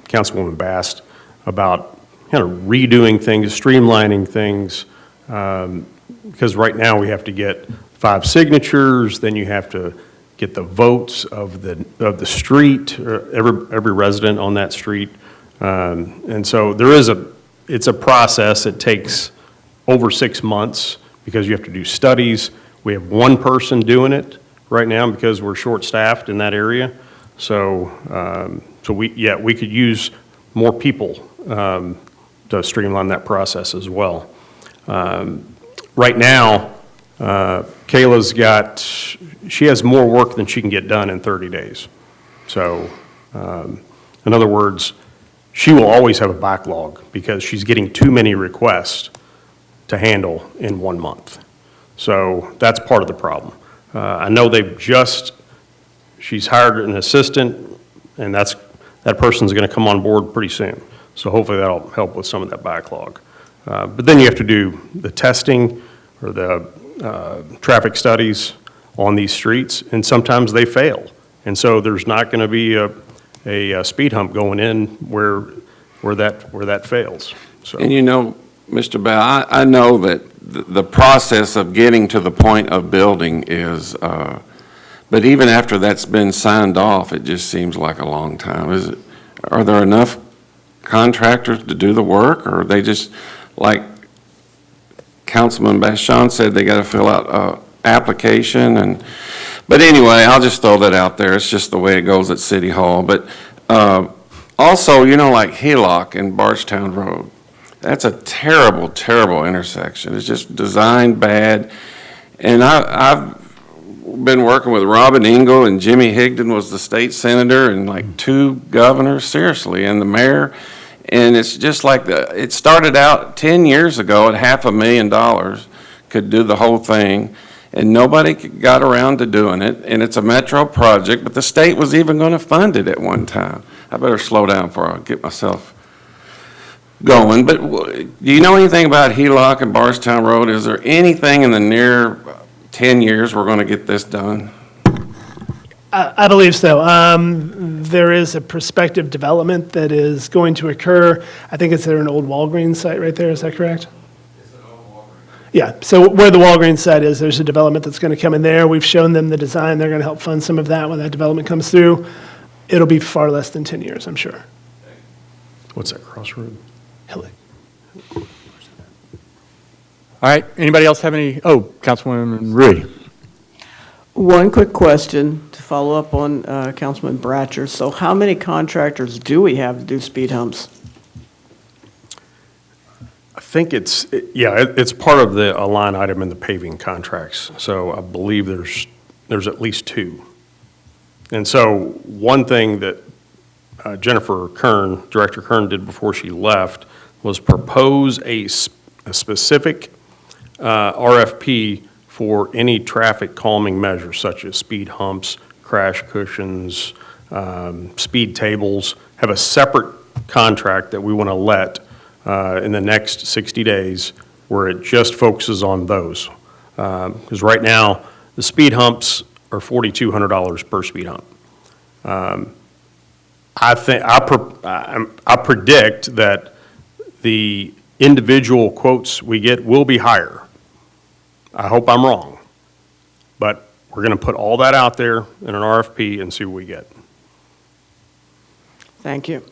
K: Councilwoman Bast about kind of redoing things, streamlining things, because right now we have to get 5 signatures, then you have to get the votes of the street, every resident on that street, and so it's a process. It takes over 6 months because you have to do studies. We have one person doing it right now because we're short-staffed in that area. So we could use more people to streamline that process as well. Right now, Kayla's she has more work than she can get done in 30 days. So, in other words, she will always have a backlog because she's getting too many requests to handle in 1 month. So that's part of the problem. I know she's hired an assistant, and that's that person's going to come on board pretty soon. So hopefully that'll help with some of that backlog. But then you have to do the testing or the traffic studies on these streets, and sometimes they fail. And so there's not going to be a speed hump going in where that fails. So.
C: And you know, Mr. Bell, I know that the process of getting to the point of building is, but even after that's been signed off, it just seems like a long time. Are there enough contractors to do the work, or are they just, like Councilman Basham said, they got to fill out an application? But anyway, I'll just throw that out there. It's just the way it goes at City Hall. But also, you know, like Heloc and Bargetown Road, that's a terrible, terrible intersection. It's just designed bad. And I've been working with Robin Engel, and Jimmy Higdon was the state senator, and like 2 governors, seriously, and the mayor. And it's just like it started out 10 years ago at $500,000, could do the whole thing, and nobody got around to doing it. And it's a metro project, but the state was even going to fund it at one time. I better slow down before I get myself going. But do you know anything about Heloc and Bargetown Road? Is there anything in the near 10 years we're going to get this done?
I: I believe so. There is a prospective development that is going to occur. I think it's at an old Walgreens site right there. Is that correct? It's an old Walgreens. Yeah. So where the Walgreens site is, there's a development that's going to come in there. We've shown them the design. They're going to help fund some of that when that development comes through. It'll be far less than 10 years, I'm sure.
K: What's that crossroad?
I: Hilly.
A: All right, anybody else have any? Oh, Councilwoman Rui.
M: One quick question to follow up on Councilman Bratcher. So how many contractors do we have to do speed humps?
K: I think it's part of a line item in the paving contracts. So I believe there's at least 2. And so one thing that Jennifer Kern, Director Kern, did before she left was propose a specific RFP for any traffic calming measures such as speed humps, crash cushions, speed tables, have a separate contract that we want to let in the next 60 days where it just focuses on those. Because right now, the speed humps are $4,200 per speed hump. I predict that the individual quotes we get will be higher. I hope I'm wrong, but we're going to put all that out there in an RFP and see what we get.
M: Thank you.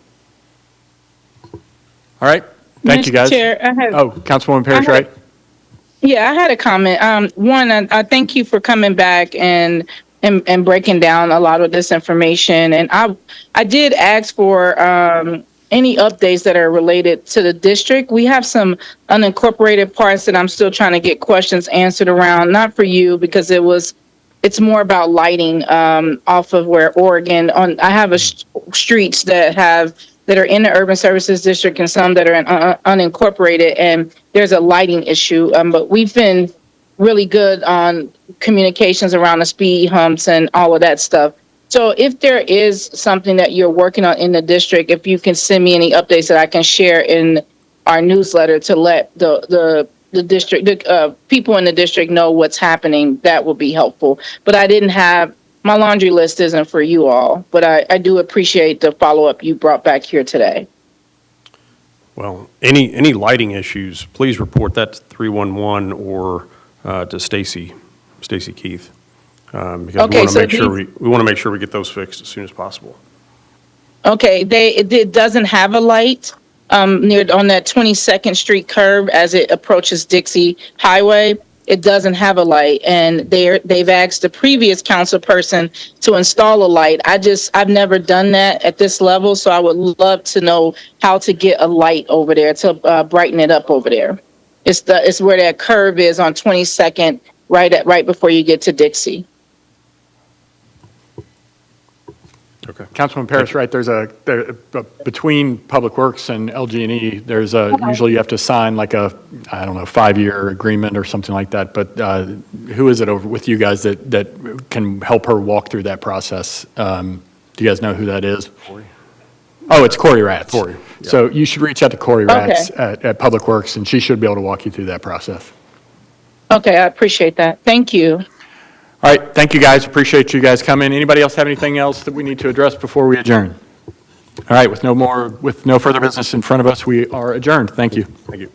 A: All right, thank you, guys.
D: Mr. Chair,
A: Councilwoman Parrish, right?
D: Yeah, I had a comment. One, I thank you for coming back and breaking down a lot of this information. And I did ask for any updates that are related to the district. We have some unincorporated parts that I'm still trying to get questions answered around, not for you, because it's more about lighting off of where Oregon, I have streets that are in the urban services district and some that are in unincorporated, and there's a lighting issue. But we've been really good on communications around the speed humps and all of that stuff. So if there is something that you're working on in the district, if you can send me any updates that I can share in our newsletter to let the district, people in the district know what's happening, that will be helpful. But my laundry list isn't for you all, but I do appreciate the follow-up you brought back here today.
K: Well, any lighting issues, please report that to 311 or to Stacy Keith. Because we want to make sure we get those fixed as soon as possible.
D: Okay, it doesn't have a light near on that 22nd Street curve as it approaches Dixie Highway. It doesn't have a light, and they've asked the previous council person to install a light. I've never done that at this level, so I would love to know how to get a light over there to brighten it up over there. It's where that curve is on 22nd, right before you get to Dixie.
A: Okay. Councilman Parrish, right, between Public Works and LG&E, there's usually you have to sign like a 5-year agreement or something like that, but who is it over with you guys that can help her walk through that process? Do you guys know who that is? Oh, it's Corey Ratz.
K: Corey, yeah.
A: So you should reach out to Corey Ratz
D: Okay.
A: at Public Works, and she should be able to walk you through that process.
D: Okay, I appreciate that. Thank you.
A: All right, thank you, guys. Appreciate you guys coming. Anybody else have anything else that we need to address before we adjourn? All right, with no further business in front of us, we are adjourned. Thank you.
K: Thank you.